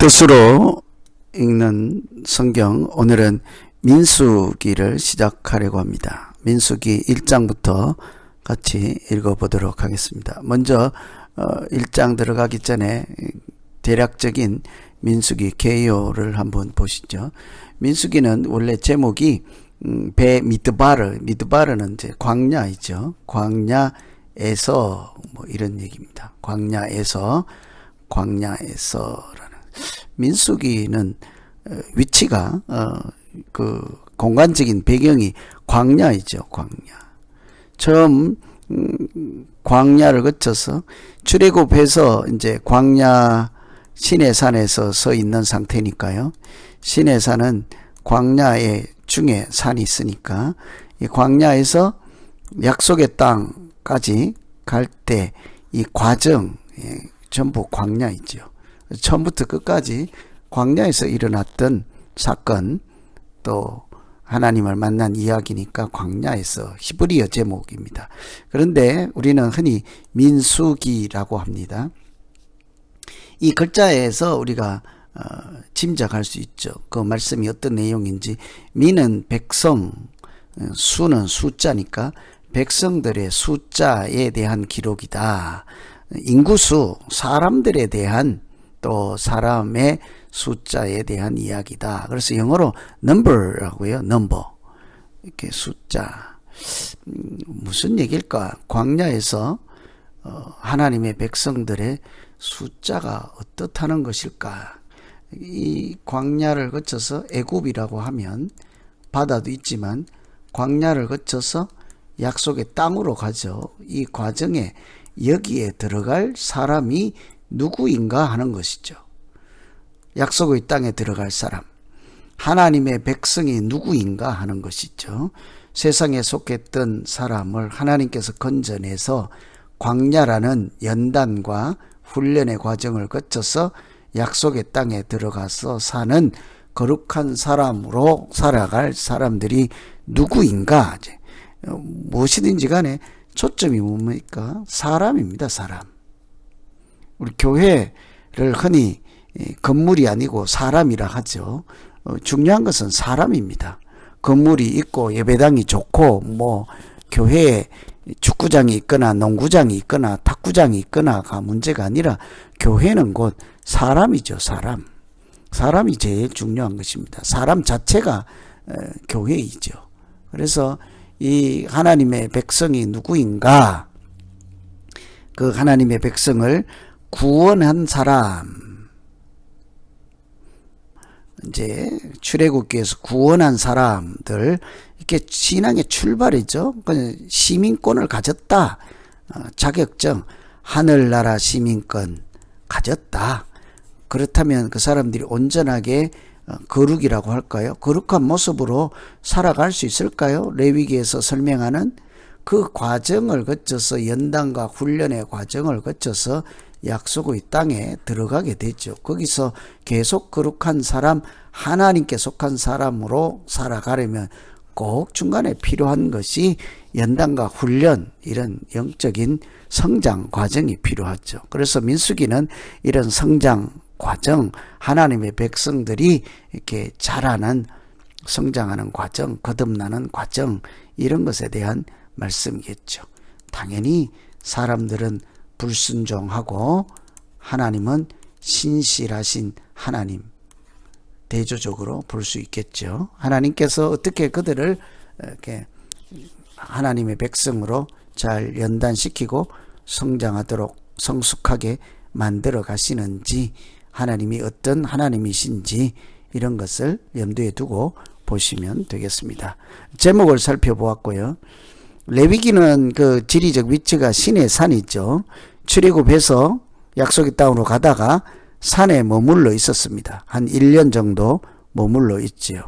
뜻으로 읽는 성경, 오늘은 민수기를 시작하려고 합니다. 민수기 1장부터 같이 읽어보도록 하겠습니다. 먼저 1장 들어가기 전에 대략적인 민수기 개요를 한번 보시죠. 민수기는 원래 제목이 미드바르는 이제 광야이죠. 광야에서 뭐 이런 얘기입니다. 광야에서라는 민수기는 위치가 그 공간적인 배경이 광야이죠. 처음 광야를 거쳐서 출애굽해서 이제 광야 시내산에서 서 있는 상태니까요. 시내산은 광야의 중에 산이 있으니까 이 광야에서 약속의 땅까지 갈 때 이 과정 전부 광야이죠. 처음부터 끝까지 광야에서 일어났던 사건, 또 하나님을 만난 이야기니까 광야에서, 히브리어 제목입니다. 그런데 우리는 흔히 민수기라고 합니다. 이 글자에서 우리가 짐작할 수 있죠. 그 말씀이 어떤 내용인지. 민은 백성, 수는 숫자니까 백성들의 숫자에 대한 기록이다. 인구수, 사람들에 대한, 또 사람의 숫자에 대한 이야기다. 그래서 영어로 number라고요. number. 이렇게 숫자. 무슨 얘기일까? 광야에서 하나님의 백성들의 숫자가 어떻다는 것일까? 이 광야를 거쳐서 애굽이라고 하면 바다도 있지만 광야를 거쳐서 약속의 땅으로 가죠. 이 과정에 여기에 들어갈 사람이 누구인가 하는 것이죠. 약속의 땅에 들어갈 사람, 하나님의 백성이 누구인가 하는 것이죠. 세상에 속했던 사람을 하나님께서 건져내서 광야라는 연단과 훈련의 과정을 거쳐서 약속의 땅에 들어가서 사는 거룩한 사람으로 살아갈 사람들이 누구인가. 무엇이든지 간에 초점이 뭡니까? 사람입니다. 사람. 우리 교회를 흔히 건물이 아니고 사람이라 하죠. 중요한 것은 사람입니다. 건물이 있고 예배당이 좋고 뭐 교회에 축구장이 있거나 농구장이 있거나 탁구장이 있거나가 문제가 아니라 교회는 곧 사람이죠. 사람이 제일 중요한 것입니다. 사람 자체가 교회이죠. 그래서 이 하나님의 백성이 누구인가? 그 하나님의 백성을 구원한 사람, 이제 출애굽기에서 구원한 사람들, 이렇게 신앙의 출발이죠. 시민권을 가졌다, 자격증, 하늘나라 시민권 가졌다. 그렇다면 그 사람들이 온전하게 거룩이라고 할까요? 거룩한 모습으로 살아갈 수 있을까요? 레위기에서 설명하는 그 과정을 거쳐서, 연단과 훈련의 과정을 거쳐서 약속의 땅에 들어가게 되죠. 거기서 계속 거룩한 사람, 하나님께 속한 사람으로 살아가려면 꼭 중간에 필요한 것이 연단과 훈련, 이런 영적인 성장 과정이 필요하죠. 그래서 민수기는 이런 성장 과정, 하나님의 백성들이 이렇게 자라는, 성장하는 과정, 거듭나는 과정, 이런 것에 대한 말씀이겠죠. 당연히 사람들은 불순종하고 하나님은 신실하신 하나님, 대조적으로 볼 수 있겠죠. 하나님께서 어떻게 그들을 이렇게 하나님의 백성으로 잘 연단시키고 성장하도록 성숙하게 만들어 가시는지, 하나님이 어떤 하나님이신지 이런 것을 염두에 두고 보시면 되겠습니다. 제목을 살펴보았고요. 레위기는 그 지리적 위치가 시내산이죠. 출애굽해서 약속의 땅으로 가다가 산에 머물러 있었습니다. 한 1년 정도 머물러 있지요.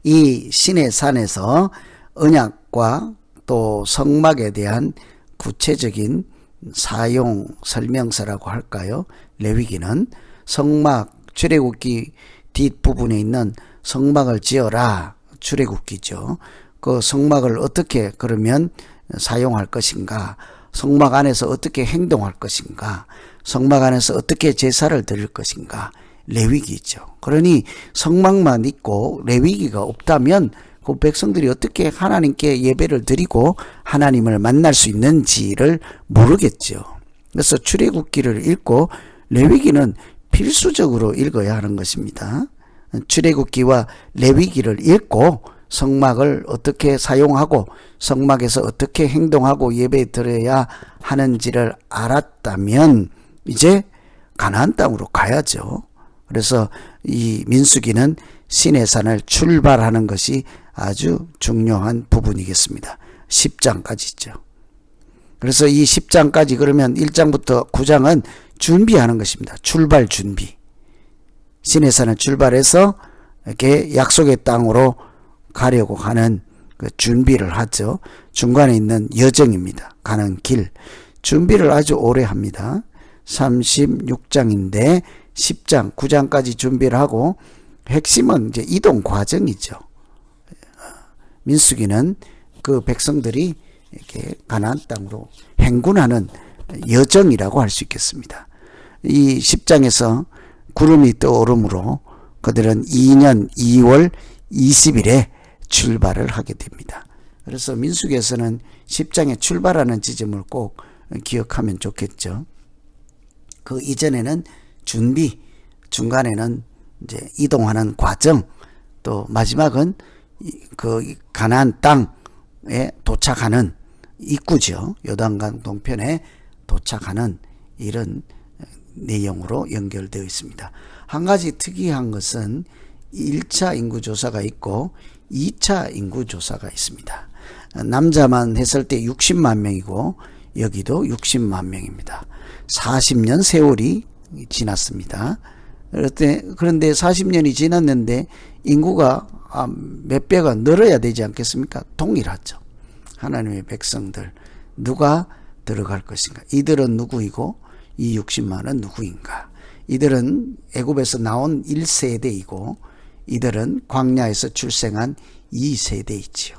이 시내산에서 언약과 또 성막에 대한 구체적인 사용 설명서라고 할까요? 레위기는 성막, 출애굽기 뒷부분에 있는 성막을 지어라, 출애굽기죠. 그 성막을 어떻게 그러면 사용할 것인가, 성막 안에서 어떻게 행동할 것인가, 성막 안에서 어떻게 제사를 드릴 것인가? 레위기죠. 그러니 성막만 있고 레위기가 없다면 그 백성들이 어떻게 하나님께 예배를 드리고 하나님을 만날 수 있는지를 모르겠죠. 그래서 출애굽기를 읽고 레위기는 필수적으로 읽어야 하는 것입니다. 출애굽기와 레위기를 읽고 성막을 어떻게 사용하고 성막에서 어떻게 행동하고 예배 드려야 하는지를 알았다면 이제 가나안 땅으로 가야죠. 그래서 이 민수기는 시내산을 출발하는 것이 아주 중요한 부분이겠습니다. 10장까지 있죠. 그래서 이 10장까지 그러면 1장부터 9장은 준비하는 것입니다. 출발 준비. 시내산을 출발해서 이렇게 약속의 땅으로 가려고 하는 그 준비를 하죠. 중간에 있는 여정입니다. 가는 길. 준비를 아주 오래 합니다. 36장인데 10장, 9장까지 준비를 하고 핵심은 이제 이동 과정이죠. 민수기는 그 백성들이 이렇게 가나안 땅으로 행군하는 여정이라고 할 수 있겠습니다. 이 10장에서 구름이 떠오르므로 그들은 2년 2월 20일에 출발을 하게 됩니다. 그래서 민수기에서는 10장에 출발하는 지점을 꼭 기억하면 좋겠죠. 그 이전에는 준비, 중간에는 이제 이동하는 과정, 또 마지막은 그 가나안 땅에 도착하는 입구죠. 요단강 동편에 도착하는 이런 내용으로 연결되어 있습니다. 한 가지 특이한 것은 1차 인구조사가 있고 2차 인구조사가 있습니다. 남자만 했을 때 60만 명이고 여기도 60만 명입니다. 40년 세월이 지났습니다. 그런데 40년이 지났는데 인구가 몇 배가 늘어야 되지 않겠습니까? 동일하죠. 하나님의 백성들 누가 들어갈 것인가? 이들은 누구이고 이 60만은 누구인가? 이들은 애굽에서 나온 1세대이고 이들은 광야에서 출생한 2세대이지요.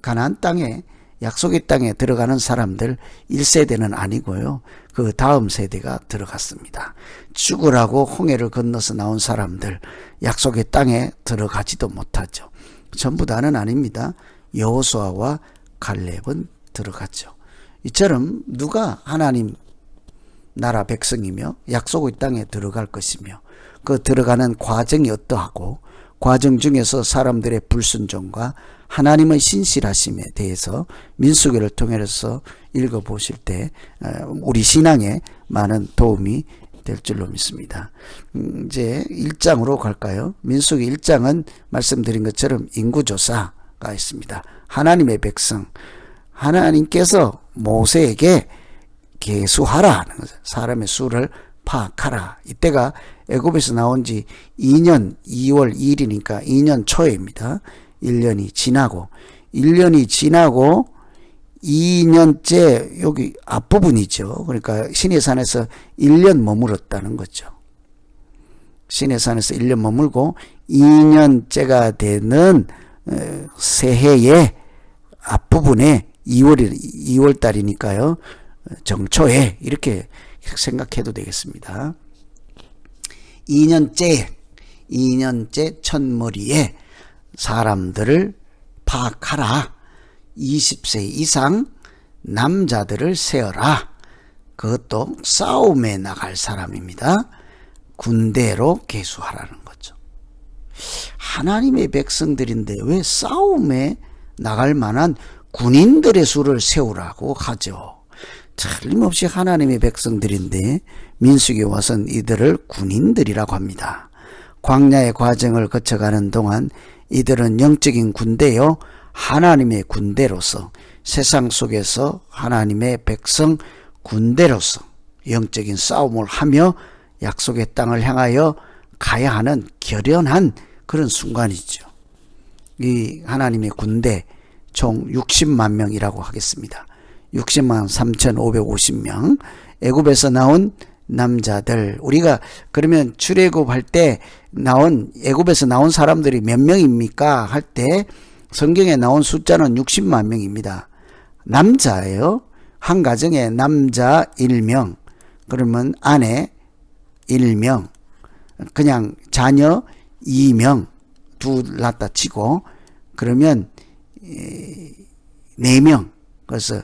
가나안 땅에 약속의 땅에 들어가는 사람들 1세대는 아니고요. 그 다음 세대가 들어갔습니다. 죽으라고 홍해를 건너서 나온 사람들 약속의 땅에 들어가지도 못하죠. 전부 다는 아닙니다. 여호수아와 갈렙은 들어갔죠. 이처럼 누가 하나님 나라 백성이며 약속의 땅에 들어갈 것이며 그 들어가는 과정이 어떠하고 과정 중에서 사람들의 불순종과 하나님의 신실하심에 대해서 민수기를 통해서 읽어보실 때 우리 신앙에 많은 도움이 될 줄로 믿습니다. 이제 1장으로 갈까요? 민수기 1장은 말씀드린 것처럼 인구조사가 있습니다. 하나님의 백성, 하나님께서 모세에게 계수하라 하는 거죠. 사람의 수를 파악하라. 이때가 애굽에서 나온 지 2년 2월 2일이니까 2년 초입니다. 1년이 지나고 2년째 여기 앞부분이죠. 그러니까 시내산에서 1년 머물었다는 거죠. 시내산에서 1년 머물고 2년째가 되는 새해의 앞부분에 2월 달이니까요. 정초에 이렇게 생각해도 되겠습니다. 2년째 첫머리에 사람들을 파악하라. 20세 이상 남자들을 세어라. 그것도 싸움에 나갈 사람입니다. 군대로 계수하라는 거죠. 하나님의 백성들인데 왜 싸움에 나갈 만한 군인들의 수를 세우라고 하죠. 틀림없이 하나님의 백성들인데 민수기에 와서는 이들을 군인들이라고 합니다. 광야의 과정을 거쳐가는 동안 이들은 영적인 군대요 하나님의 군대로서 세상 속에서 하나님의 백성 군대로서 영적인 싸움을 하며 약속의 땅을 향하여 가야 하는 결연한 그런 순간이죠. 이 하나님의 군대 총 60만 명이라고 하겠습니다. 60만 3,550명 애굽에서 나온 남자들. 우리가 그러면 출애굽할 때 나온 애굽에서 나온 사람들이 몇 명입니까? 할 때 성경에 나온 숫자는 60만 명입니다. 남자예요. 한 가정에 남자 1명 그러면 아내 1명, 그냥 자녀 2명 둘 낳다 치고, 그러면 4명, 그래서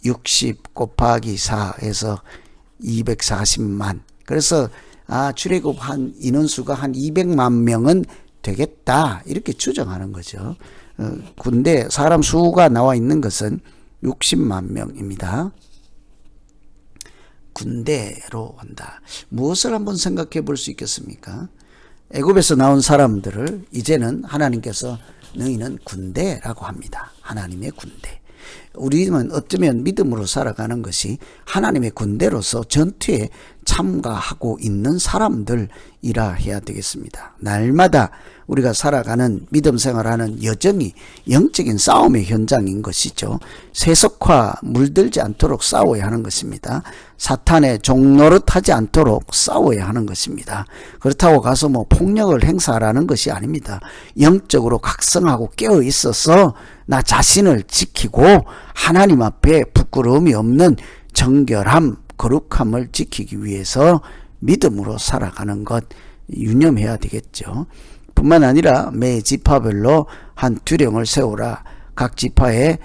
60 곱하기 4해서 240만. 그래서 출애굽한 인원수가 한 200만 명은 되겠다, 이렇게 추정하는 거죠. 군대 사람 수가 나와 있는 것은 60만 명입니다. 군대로 온다. 무엇을 한번 생각해 볼 수 있겠습니까? 애굽에서 나온 사람들을 이제는 하나님께서 너희는 군대라고 합니다. 하나님의 군대. 우리는 어쩌면 믿음으로 살아가는 것이 하나님의 군대로서 전투에 참가하고 있는 사람들이라 해야 되겠습니다. 날마다 우리가 살아가는 믿음 생활하는 여정이 영적인 싸움의 현장인 것이죠. 세속화 물들지 않도록 싸워야 하는 것입니다. 사탄의 종노릇하지 않도록 싸워야 하는 것입니다. 그렇다고 가서 폭력을 행사하라는 것이 아닙니다. 영적으로 각성하고 깨어 있어서 나 자신을 지키고 하나님 앞에 부끄러움이 없는 정결함, 거룩함을 지키기 위해서 믿음으로 살아가는 것 유념해야 되겠죠. 뿐만 아니라 매 지파별로 한 두령을 세우라, 각 지파에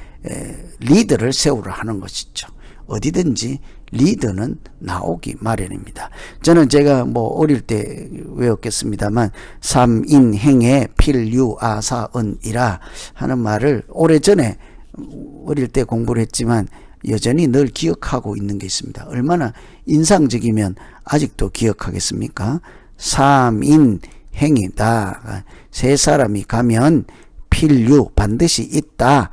리더를 세우라 하는 것이죠. 어디든지 리더는 나오기 마련입니다. 저는 제가 어릴 때 외웠겠습니다만 삼인행의 필유아사은이라 하는 말을 오래전에 어릴 때 공부를 했지만 여전히 늘 기억하고 있는 게 있습니다. 얼마나 인상적이면 아직도 기억하겠습니까? 삼인행이다. 세 사람이 가면 필유 반드시 있다.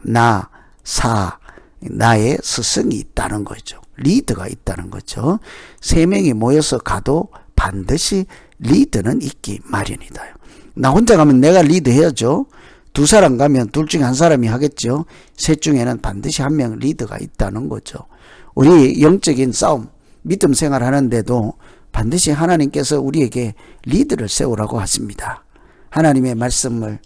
나, 사, 나의 스승이 있다는 거죠. 리더가 있다는 거죠. 3명이 모여서 가도 반드시 리더는 있기 마련이다. 나 혼자 가면 내가 리더 해야죠. 2사람 가면 둘 중에 한 사람이 하겠죠. 셋 중에는 반드시 한 명 리더가 있다는 거죠. 우리 영적인 싸움, 믿음 생활하는데도 반드시 하나님께서 우리에게 리더를 세우라고 하십니다. 하나님의 말씀을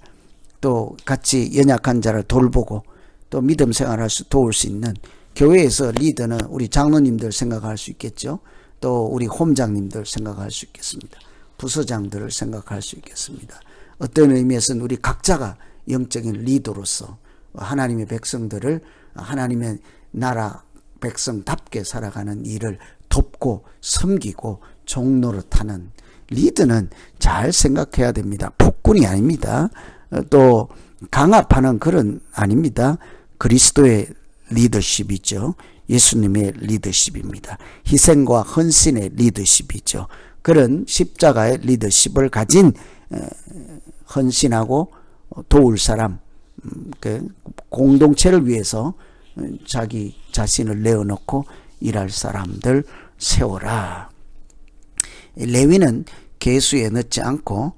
또 같이 연약한 자를 돌보고 또 믿음 생활할 수 도울 수 있는 교회에서 리더는 우리 장로님들 생각할 수 있겠죠. 또 우리 홈장님들 생각할 수 있겠습니다. 부서장들을 생각할 수 있겠습니다. 어떤 의미에서는 우리 각자가 영적인 리더로서 하나님의 백성들을 하나님의 나라 백성답게 살아가는 일을 돕고 섬기고 종노릇하는 리더는 잘 생각해야 됩니다. 폭군이 아닙니다. 또 강압하는 그런 아닙니다. 그리스도의 리더십이죠. 예수님의 리더십입니다. 희생과 헌신의 리더십이죠. 그런 십자가의 리더십을 가진 헌신하고 도울 사람, 공동체를 위해서 자기 자신을 내어놓고 일할 사람들 세워라. 레위는 계수에 넣지 않고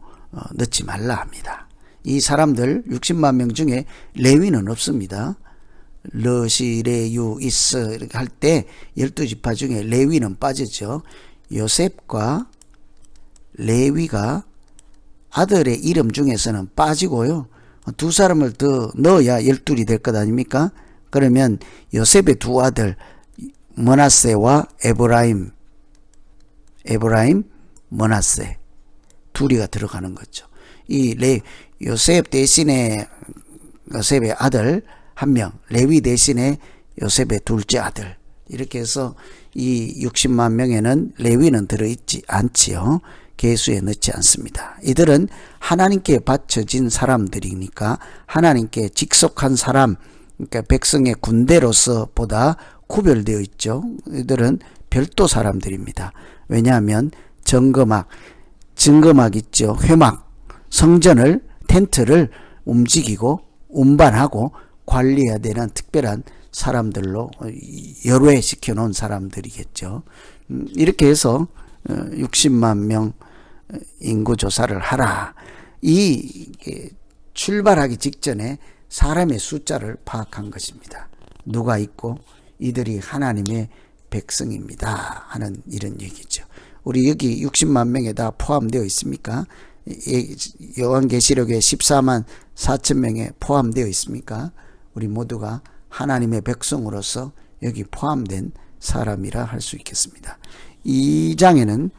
넣지 말라 합니다. 이 사람들 60만 명 중에 레위는 없습니다. 러시, 레유, 이스 이렇게 할 때 12지파 중에 레위는 빠지죠. 요셉과 레위가 아들의 이름 중에서는 빠지고요. 2사람을 더 넣어야 12이 될 것 아닙니까? 그러면 요셉의 2 아들 므낫세와 에브라임, 므낫세 2이가 들어가는 거죠. 이 요셉 대신에 요셉의 아들 1명, 레위 대신에 요셉의 둘째 아들, 이렇게 해서 이 60만 명에는 레위는 들어있지 않지요. 계수에 넣지 않습니다. 이들은 하나님께 바쳐진 사람들이니까 하나님께 직속한 사람, 그러니까 백성의 군대로서 보다 구별되어 있죠. 이들은 별도 사람들입니다. 왜냐하면 증거막 있죠. 회막, 성전을, 텐트를 움직이고 운반하고 관리해야 되는 특별한 사람들로 열외시켜 놓은 사람들이겠죠. 이렇게 해서 60만 명 인구 조사를 하라. 이 출발하기 직전에 사람의 숫자를 파악한 것입니다. 누가 있고 이들이 하나님의 백성입니다 하는 이런 얘기죠. 우리 여기 60만 명에 다 포함되어 있습니까? 요한계시록에 14만 4천 명에 포함되어 있습니까? 우리 모두가 하나님의 백성으로서 여기 포함된 사람이라 할 수 있겠습니다. 이 장에는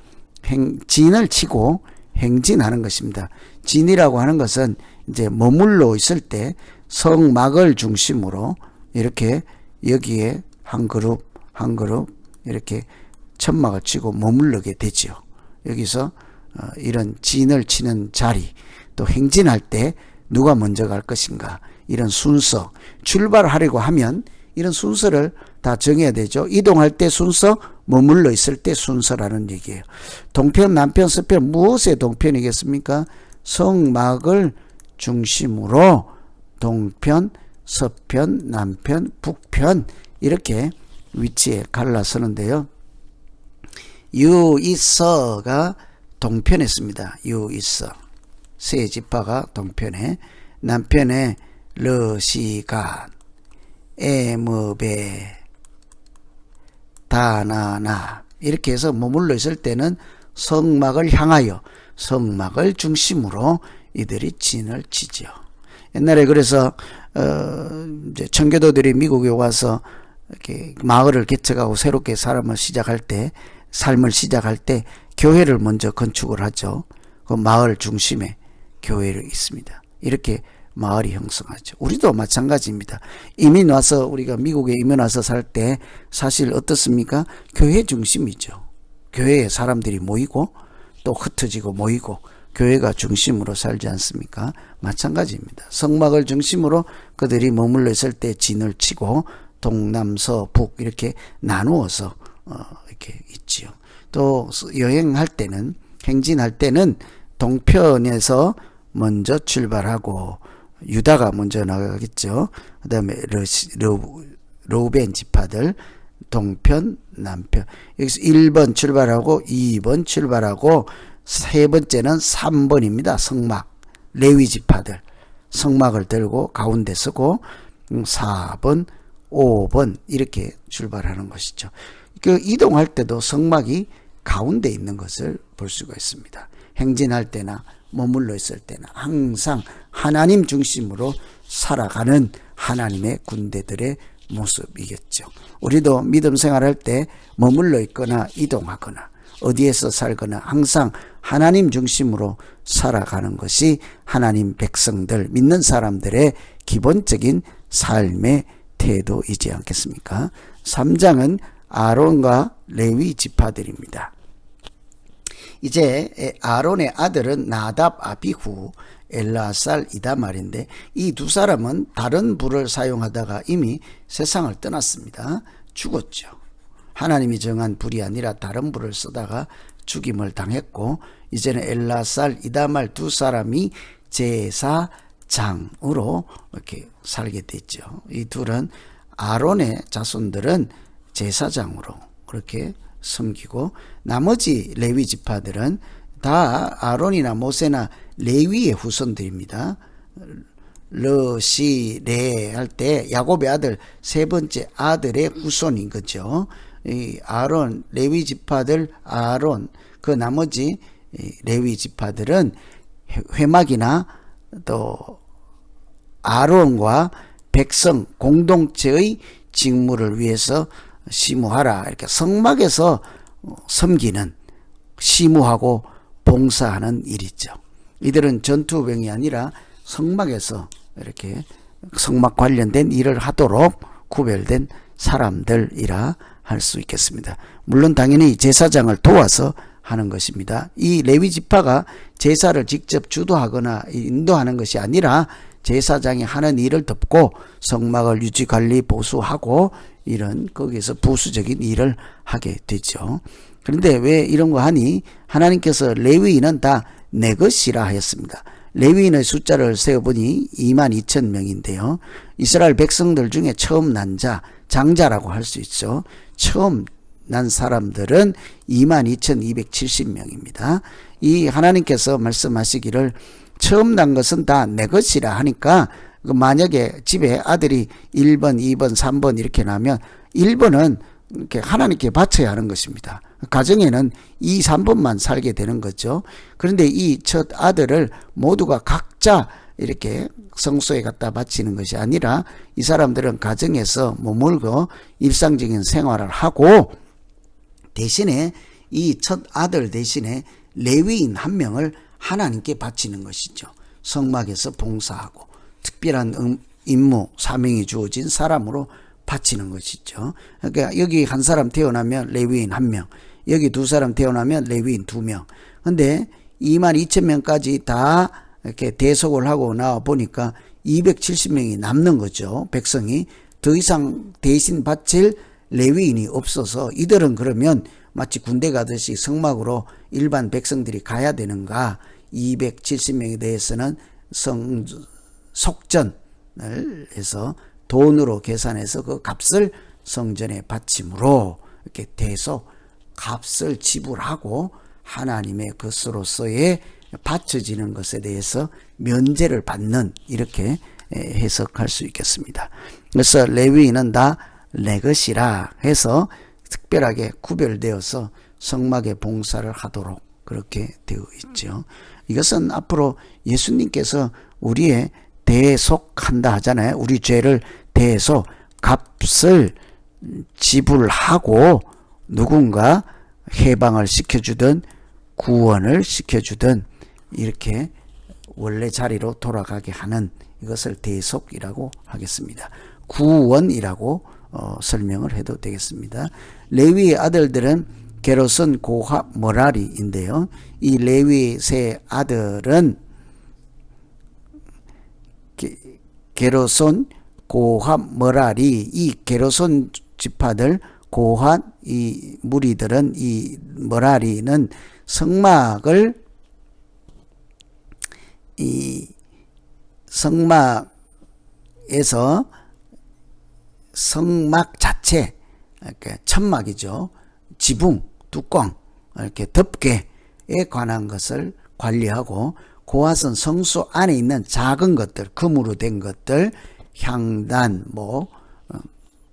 진을 치고 행진하는 것입니다. 진이라고 하는 것은 이제 머물러 있을 때 성막을 중심으로 이렇게 여기에 한 그룹 한 그룹 이렇게 천막을 치고 머무르게 되지요. 여기서 이런 진을 치는 자리, 또 행진할 때 누가 먼저 갈 것인가, 이런 순서, 출발하려고 하면 이런 순서를 다 정해야 되죠. 이동할 때 순서, 머물러 있을 때 순서라는 얘기예요. 동편, 남편, 서편, 무엇의 동편이겠습니까? 성막을 중심으로 동편, 서편, 남편, 북편 이렇게 위치에 갈라서는데요. 유이서가 동편에 있습니다. 유이서. 세 지파가 동편에, 남편에 르시간, 에므베, 다나나 이렇게 해서 머물러 있을 때는 성막을 향하여 성막을 중심으로 이들이 진을 치죠. 옛날에 그래서 이제 청교도들이 미국에 와서 이렇게 마을을 개척하고 새롭게 삶을 시작할 때 교회를 먼저 건축을 하죠. 그 마을 중심에 교회를 있습니다. 이렇게 마을이 형성하죠. 우리도 마찬가지입니다. 이민 와서 우리가 미국에 이민 와서 살 때 사실 어떻습니까? 교회 중심이죠. 교회에 사람들이 모이고 또 흩어지고 모이고 교회가 중심으로 살지 않습니까? 마찬가지입니다. 성막을 중심으로 그들이 머물러 있을 때 진을 치고 동남서 북 이렇게 나누어서 이렇게 있지요. 또 여행할 때는, 행진할 때는 동편에서 먼저 출발하고 유다가 먼저 나가겠죠. 그 다음에 르우벤 지파들 동편, 남편. 여기서 1번 출발하고 2번 출발하고 세 번째는 3번입니다. 성막. 레위 지파들 성막을 들고 가운데 서고 4번, 5번 이렇게 출발하는 것이죠. 그 이동할 때도 성막이 가운데 있는 것을 볼 수가 있습니다. 행진할 때나 머물러 있을 때나 항상 하나님 중심으로 살아가는 하나님의 군대들의 모습이겠죠. 우리도 믿음 생활할 때 머물러 있거나 이동하거나 어디에서 살거나 항상 하나님 중심으로 살아가는 것이 하나님 백성들, 믿는 사람들의 기본적인 삶의 태도이지 않겠습니까? 3장은 아론과 레위 지파들입니다. 이제 아론의 아들은 나답, 아비후, 엘라살, 이다말인데 이 두 사람은 다른 불을 사용하다가 이미 세상을 떠났습니다. 죽었죠. 하나님이 정한 불이 아니라 다른 불을 쓰다가 죽임을 당했고 이제는 엘라살, 이다말 두 사람이 제사장으로 이렇게 살게 됐죠. 이 둘은 아론의 자손들은 제사장으로 그렇게 섬기고 나머지 레위 지파들은 다 아론이나 모세나 레위의 후손들입니다. 르시레 할 때 야곱의 아들 세 번째 아들의 후손인 거죠. 이 아론, 레위 지파들 아론, 그 나머지 레위 지파들은 회막이나 또 아론과 백성 공동체의 직무를 위해서 시무하라. 이렇게 성막에서 섬기는, 시무하고 봉사하는 일이죠. 이들은 전투병이 아니라 성막에서 이렇게 성막 관련된 일을 하도록 구별된 사람들이라 할 수 있겠습니다. 물론 당연히 제사장을 도와서 하는 것입니다. 이 레위 지파가 제사를 직접 주도하거나 인도하는 것이 아니라 제사장이 하는 일을 돕고 성막을 유지 관리 보수하고 이런 거기에서 부수적인 일을 하게 되죠. 그런데 왜 이런 거 하니? 하나님께서 레위인은 다 내 것이라 하였습니다. 레위인의 숫자를 세어보니 22,000명인데요. 이스라엘 백성들 중에 처음 난 자, 장자라고 할 수 있죠. 처음 난 사람들은 22,270명입니다. 이 하나님께서 말씀하시기를 처음 난 것은 다 내 것이라 하니까 만약에 집에 아들이 1번, 2번, 3번 이렇게 나면 1번은 이렇게 하나님께 바쳐야 하는 것입니다. 가정에는 2, 3번만 살게 되는 거죠. 그런데 이 첫 아들을 모두가 각자 이렇게 성소에 갖다 바치는 것이 아니라 이 사람들은 가정에서 머물고 일상적인 생활을 하고 대신에 이 첫 아들 대신에 레위인 한 명을 하나님께 바치는 것이죠. 성막에서 봉사하고 특별한 임무, 사명이 주어진 사람으로 바치는 것이죠. 그러니까 여기 한 사람 태어나면 레위인 한 명, 여기 두 사람 태어나면 레위인 두 명. 근데 22,000명까지 다 이렇게 대속을 하고 나와 보니까 270명이 남는 거죠. 백성이. 더 이상 대신 바칠 레위인이 없어서 이들은 그러면 마치 군대 가듯이 성막으로 일반 백성들이 가야 되는가. 270명에 대해서는 속전을 해서 돈으로 계산해서 그 값을 성전에 바침으로 이렇게 대속 값을 지불하고 하나님의 것으로서의 바쳐지는 것에 대해서 면제를 받는, 이렇게 해석할 수 있겠습니다. 그래서 레위인은 다 내 것이라 해서 특별하게 구별되어서 성막의 봉사를 하도록 그렇게 되어 있죠. 이것은 앞으로 예수님께서 우리의 대속한다 하잖아요. 우리 죄를 대속, 값을 지불하고 누군가 해방을 시켜주든 구원을 시켜주든 이렇게 원래 자리로 돌아가게 하는, 이것을 대속이라고 하겠습니다. 구원이라고 설명을 해도 되겠습니다. 레위의 아들들은 게르손, 고핫, 머라리인데요. 이 레위 세 아들은 게르손, 고핫, 머라리, 이 게르손 지파들, 고핫, 이 무리들은, 이 머라리는 성막을, 이 성막에서 성막 자체, 이렇게 천막이죠. 지붕, 뚜껑, 이렇게 덮개에 관한 것을 관리하고, 고핫은 성소 안에 있는 작은 것들, 금으로 된 것들, 향단,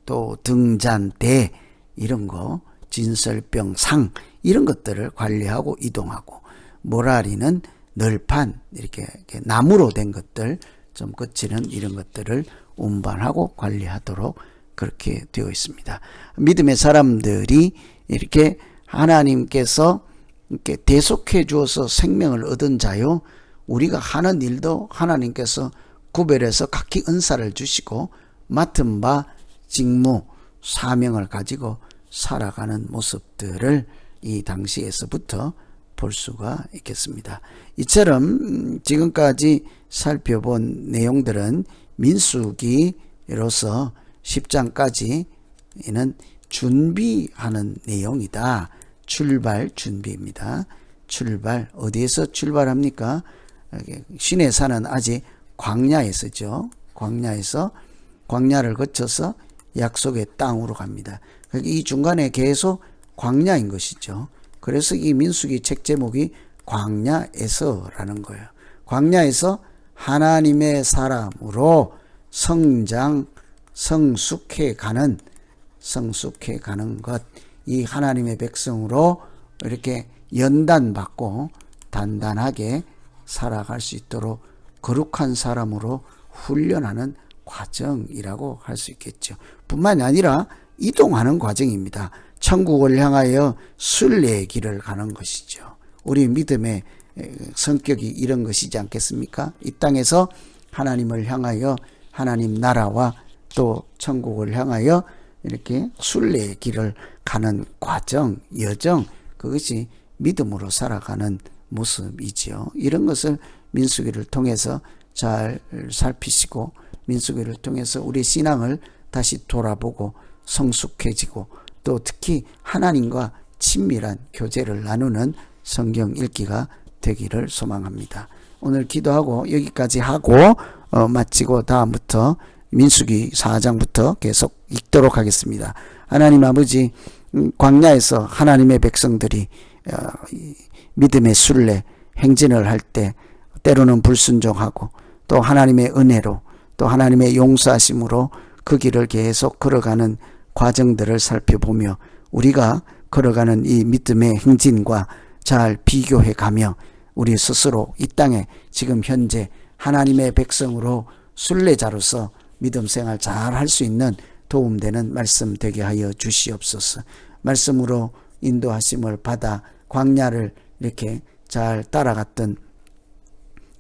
또 등잔대, 이런 거, 진설병, 상, 이런 것들을 관리하고 이동하고, 모라리는 널판, 이렇게 나무로 된 것들, 좀 거치는 이런 것들을 운반하고 관리하도록 그렇게 되어 있습니다. 믿음의 사람들이 이렇게 하나님께서 이렇게 대속해 주어서 생명을 얻은 자요, 우리가 하는 일도 하나님께서 구별해서 각기 은사를 주시고 맡은 바 직무, 사명을 가지고 살아가는 모습들을 이 당시에서부터 볼 수가 있겠습니다. 이처럼 지금까지 살펴본 내용들은 민수기로서 10장까지는 준비하는 내용이다. 출발 준비입니다. 출발, 어디에서 출발합니까? 신의 산은 아직 광야에서죠. 광야를 거쳐서 약속의 땅으로 갑니다. 이 중간에 계속 광야인 것이죠. 그래서 이 민수기 책 제목이 광야에서라는 거예요. 광야에서 하나님의 사람으로 성숙해 가는 것, 이 하나님의 백성으로 이렇게 연단받고 단단하게 살아갈 수 있도록 거룩한 사람으로 훈련하는 과정이라고 할 수 있겠죠. 뿐만이 아니라 이동하는 과정입니다. 천국을 향하여 순례의 길을 가는 것이죠. 우리 믿음의 성격이 이런 것이지 않겠습니까? 이 땅에서 하나님을 향하여, 하나님 나라와 또 천국을 향하여 이렇게 순례의 길을 가는 과정, 여정, 그것이 믿음으로 살아가는 모습이지요. 이런 것을 민수기를 통해서 잘 살피시고, 민수기를 통해서 우리 신앙을 다시 돌아보고 성숙해지고, 또 특히 하나님과 친밀한 교제를 나누는 성경 읽기가 되기를 소망합니다. 오늘 기도하고 여기까지 하고 마치고 다음부터 민수기 4장부터 계속 읽도록 하겠습니다. 하나님 아버지, 광야에서 하나님의 백성들이 믿음의 순례 행진을 할 때 때로는 불순종하고 또 하나님의 은혜로 또 하나님의 용서하심으로 그 길을 계속 걸어가는 과정들을 살펴보며 우리가 걸어가는 이 믿음의 행진과 잘 비교해 가며 우리 스스로 이 땅에 지금 현재 하나님의 백성으로 순례자로서 믿음 생활 잘 할 수 있는 도움되는 말씀 되게 하여 주시옵소서. 말씀으로 인도하심을 받아 광야를 이렇게 잘 따라갔던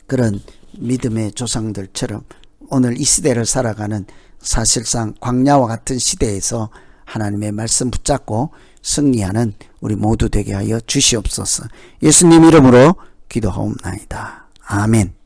그런 믿음의 조상들처럼 오늘 이 시대를 살아가는 사실상 광야와 같은 시대에서 하나님의 말씀 붙잡고 승리하는 우리 모두 되게 하여 주시옵소서. 예수님 이름으로 기도하옵나이다. 아멘.